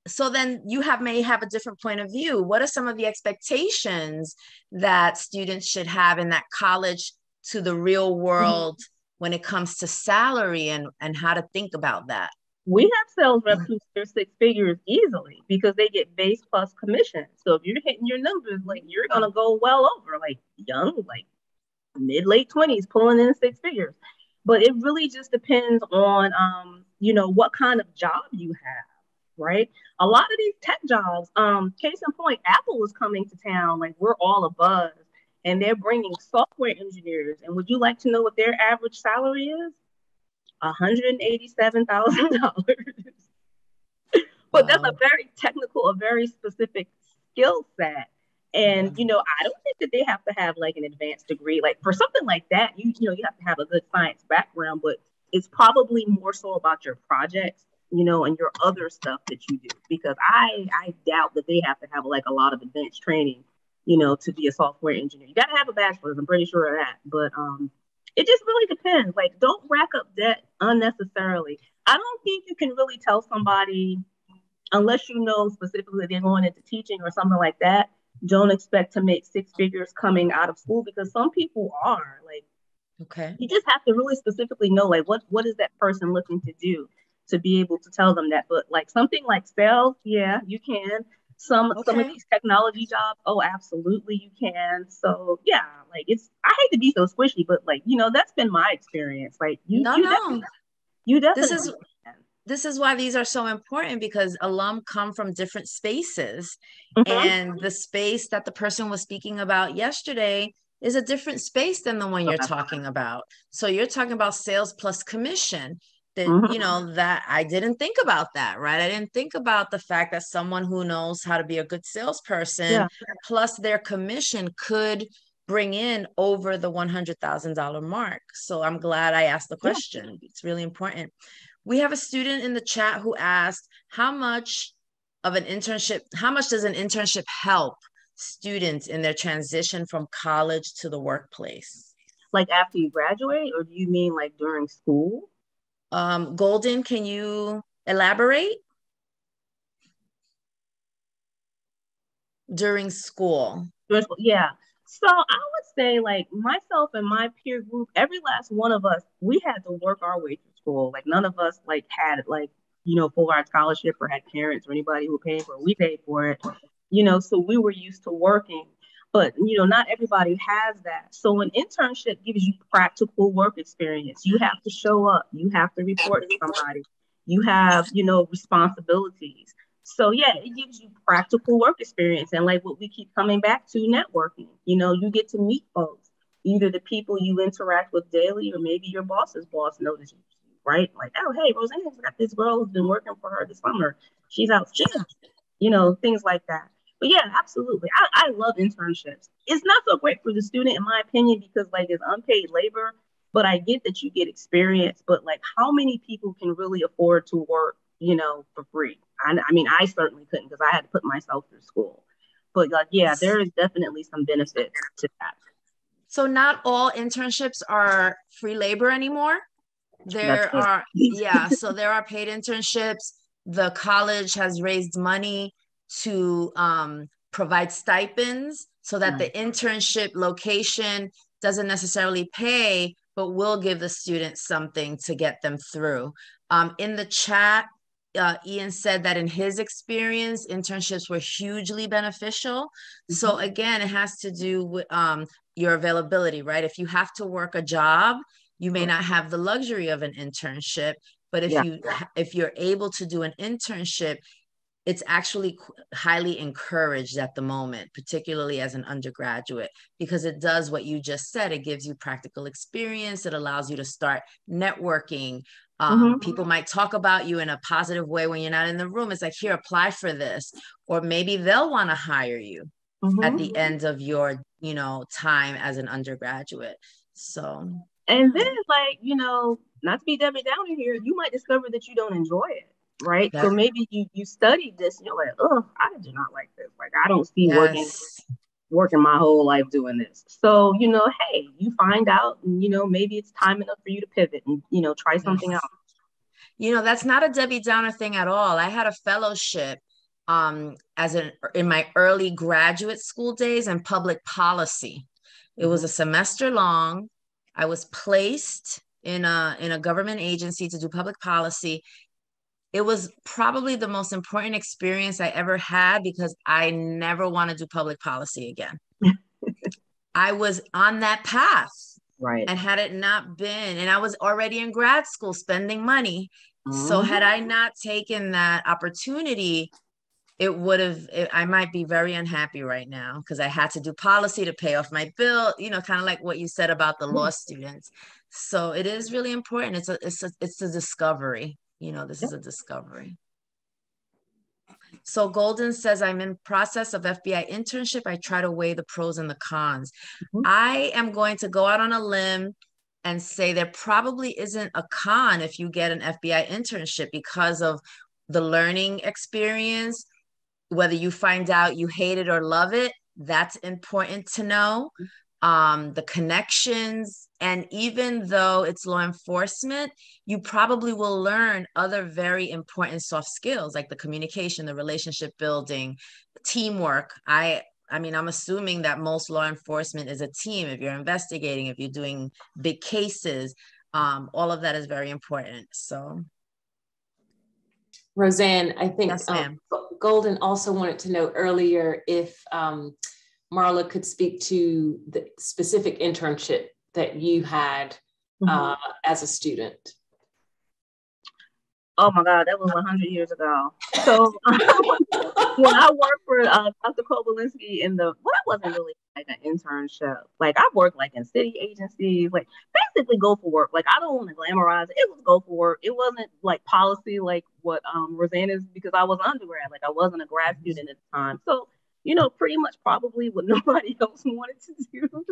C: so then you may have a different point of view. What are some of the expectations that students should have in that college to the real world when it comes to salary and how to think about that?
B: We have sales reps who are 6 figures easily because they get base plus commission. So if you're hitting your numbers, like you're going to go well over, like young, like mid-late 20s, pulling in 6 figures. But it really just depends on, what kind of job you have, right? A lot of these tech jobs, case in point, Apple is coming to town, like we're all abuzz. And they're bringing software engineers. And would you like to know what their average salary is? $187,000. But that's a very technical, a very specific skill set. And, I don't think that they have to have like an advanced degree. Like for something like that, you have to have a good science background, but it's probably more so about your projects, and your other stuff that you do. Because I doubt that they have to have like a lot of advanced training, to be a software engineer. You got to have a bachelor's, I'm pretty sure of that. But it just really depends. Like, don't rack up debt unnecessarily. I don't think you can really tell somebody, unless you know specifically they're going into teaching or something like that, don't expect to make six figures coming out of school, because some people are like,
C: okay,
B: you just have to really specifically know like what is that person looking to do to be able to tell them that. But like something like sales, yeah, you can. Some of these technology jobs, oh, absolutely you can. So yeah, like I hate to be so squishy, but like, that's been my experience. Like you definitely
C: this is why these are so important, because alum come from different spaces. And the space that the person was speaking about yesterday is a different space than the one you're talking about. So you're talking about sales plus commission. That, that I didn't think about that, right? I didn't think about the fact that someone who knows how to be a good salesperson plus their commission could bring in over the $100,000 mark. So I'm glad I asked the question. It's really important. We have a student in the chat who asked, how much does an internship help students in their transition from college to the workplace?
B: Like after you graduate, or do you mean like during school?
C: Golden, can you elaborate? During school.
B: Yeah. So I would say like myself and my peer group, every last one of us, we had to work our way through school. Like none of us like had like, full ride scholarship or had parents or anybody who paid for it. We paid for it, so we were used to working. But, not everybody has that. So an internship gives you practical work experience. You have to show up. You have to report to somebody. You have, responsibilities. So yeah, it gives you practical work experience. And like what we keep coming back to, networking. You get to meet folks, either the people you interact with daily or maybe your boss's boss notices you, right? Like, oh, hey, Roseanne's got this girl who's been working for her this summer. She's out sick, things like that. But yeah, absolutely. I love internships. It's not so great for the student, in my opinion, because like it's unpaid labor, but I get that you get experience. But like, how many people can really afford to work, for free? I mean, I certainly couldn't, because I had to put myself through school. But like, yeah, there is definitely some benefit to that.
C: So not all internships are free labor anymore. There are, so there are paid internships. The college has raised money to provide stipends so that the internship location doesn't necessarily pay, but will give the students something to get them through. In the chat, Ian said that in his experience, internships were hugely beneficial. So again, it has to do with your availability, right? If you have to work a job, you may not have the luxury of an internship, but if you're able to do an internship, it's actually highly encouraged at the moment, particularly as an undergraduate, because it does what you just said. It gives you practical experience. It allows you to start networking. People might talk about you in a positive way when you're not in the room. It's like, here, apply for this. Or maybe they'll want to hire you at the end of your, time as an undergraduate. So.
B: And then like, not to be Debbie Downer here, you might discover that you don't enjoy it. Right. So maybe you studied this and you're like, oh, I do not like this. Like, I don't see working my whole life doing this. So, hey, you find out and, maybe it's time enough for you to pivot and, try something else.
C: That's not a Debbie Downer thing at all. I had a fellowship in my early graduate school days in public policy. It was a semester long. I was placed in a government agency to do public policy. It was probably the most important experience I ever had, because I never want to do public policy again. I was on that path.
B: Right.
C: And had it not been, and I was already in grad school spending money. So had I not taken that opportunity, I might be very unhappy right now, because I had to do policy to pay off my bill, kind of like what you said about the law students. So it is really important. It's a discovery. This is a discovery. So Golden says, I'm in process of FBI internship. I try to weigh the pros and the cons. I am going to go out on a limb and say there probably isn't a con if you get an FBI internship because of the learning experience. Whether you find out you hate it or love it, that's important to know. The connections, and even though it's law enforcement, you probably will learn other very important soft skills like the communication, the relationship building, teamwork. I mean, I'm assuming that most law enforcement is a team. If you're investigating, if you're doing big cases, all of that is very important. So,
H: Roseanne, I think
C: yes, ma'am.
H: Golden also wanted to know earlier if Marla could speak to the specific internship that you had as a student.
B: Oh my God, that was 100 years ago. So when I worked for Dr. Kobolinsky that wasn't really like an internship. Like I worked like in city agencies, like basically go for work. Like I don't want to glamorize it. It was go for work. It wasn't like policy like what Roseanne is, because I was undergrad. Like I wasn't a grad student at the time. So, pretty much probably what nobody else wanted to do.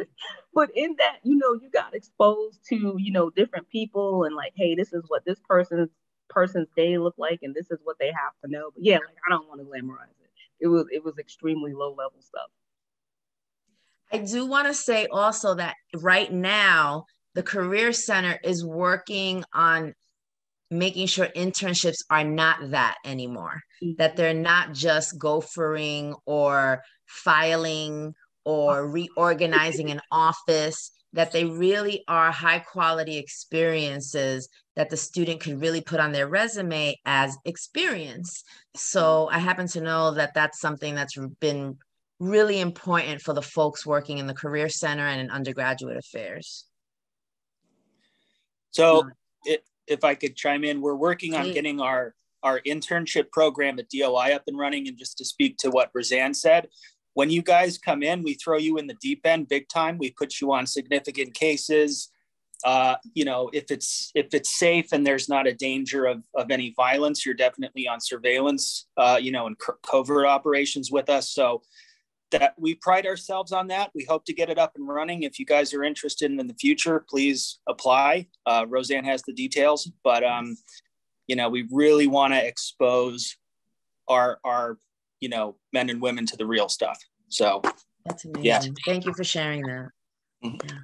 B: But in that, you got exposed to, different people and like, hey, this is what this person's day look like, and this is what they have to know. But yeah, like I don't want to glamorize it. It was extremely low level stuff.
C: I do want to say also that right now the Career Center is working on making sure internships are not that anymore, that they're not just gophering or filing or reorganizing an office, that they really are high quality experiences that the student can really put on their resume as experience. So I happen to know that that's something that's been really important for the folks working in the Career Center and in undergraduate affairs.
D: So if I could chime in, we're working on getting our internship program at DOI up and running. And just to speak to what Roseanne said, when you guys come in, we throw you in the deep end big time. We put you on significant cases. If it's safe and there's not a danger of any violence, you're definitely on surveillance, and covert operations with us. So that we pride ourselves on that. We hope to get it up and running. If you guys are interested in the future, please apply. Roseanne has the details, but we really want to expose our men and women to the real stuff. So
C: that's amazing.
D: Yeah.
C: Thank you for sharing that. Yeah.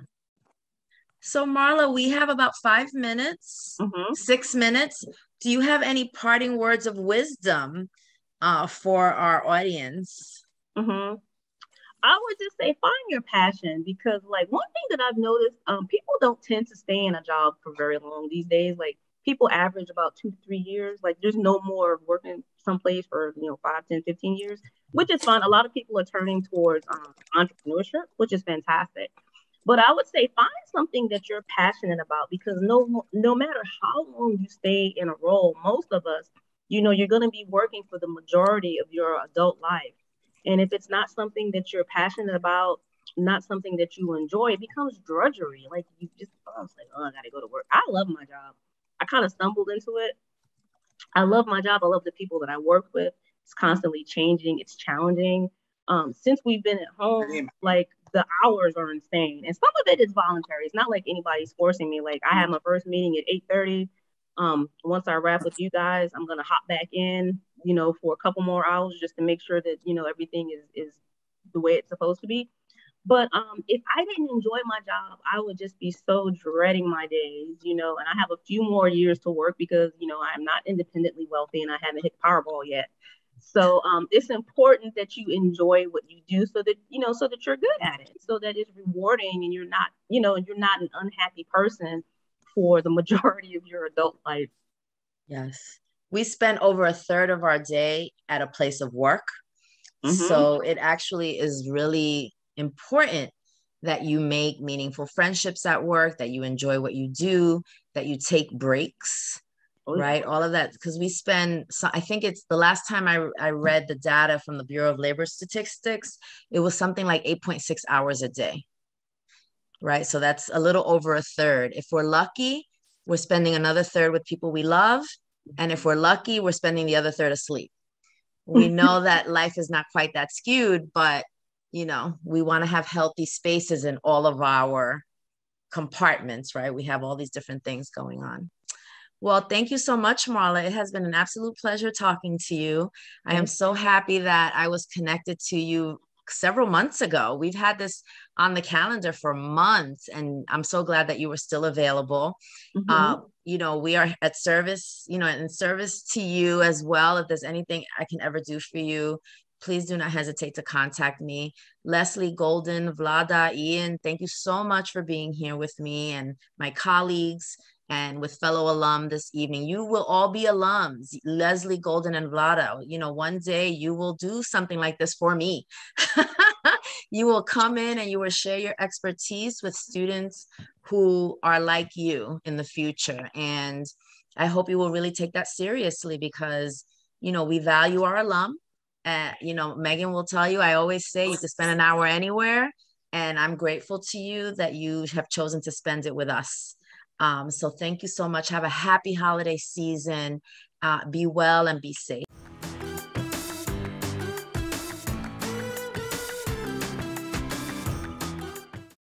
C: So Marla, we have about 5 minutes, 6 minutes. Do you have any parting words of wisdom for our audience?
B: I would just say find your passion, because like one thing that I've noticed, people don't tend to stay in a job for very long these days. Like people average about 2 to 3 years. Like there's no more working someplace for 5, 10, 15 years, which is fun. A lot of people are turning towards entrepreneurship, which is fantastic. But I would say find something that you're passionate about, because no matter how long you stay in a role, most of us, you're going to be working for the majority of your adult life. And if it's not something that you're passionate about, not something that you enjoy, it becomes drudgery. Like you just, I gotta go to work. I love my job. I kind of stumbled into it. I love my job. I love the people that I work with. It's constantly changing. It's challenging. Since we've been at home, like the hours are insane. And some of it is voluntary. It's not like anybody's forcing me. Like I had my first meeting at 8:30. Once I wrap with you guys, I'm going to hop back in, for a couple more hours just to make sure that, everything is the way it's supposed to be. But if I didn't enjoy my job, I would just be so dreading my days, and I have a few more years to work because, I'm not independently wealthy and I haven't hit Powerball yet. So it's important that you enjoy what you do so that you're good at it, so that it's rewarding and you're not an unhappy person for the majority of your adult life.
C: Yes. We spend over a third of our day at a place of work. So it actually is really important that you make meaningful friendships at work, that you enjoy what you do, that you take breaks, right? All of that, because we spend, I think it's the last time I read the data from the Bureau of Labor Statistics, it was something like 8.6 hours a day. Right? So that's a little over a third. If we're lucky, we're spending another third with people we love. And if we're lucky, we're spending the other third asleep. We know that life is not quite that skewed, but, you know, we want to have healthy spaces in all of our compartments, right? We have all these different things going on. Well, thank you so much, Marla. It has been an absolute pleasure talking to you. I am so happy that I was connected to you several months ago. We've had this on the calendar for months, and I'm so glad that you were still available. You know, we are at service, you know, in service to you as well. If there's anything I can ever do for you, please do not hesitate to contact me. Leslie, Golden, Vlada, Ian, thank you so much for being here with me and my colleagues and with fellow alum this evening. You will all be alums, Leslie, Golden, and Vlada. You know, one day you will do something like this for me. You will come in and you will share your expertise with students who are like you in the future. And I hope you will really take that seriously because, you know, we value our alum. You know, Megan will tell you, I always say you can spend an hour anywhere. And I'm grateful to you that you have chosen to spend it with us. So thank you so much. Have a happy holiday season. Be well and be safe.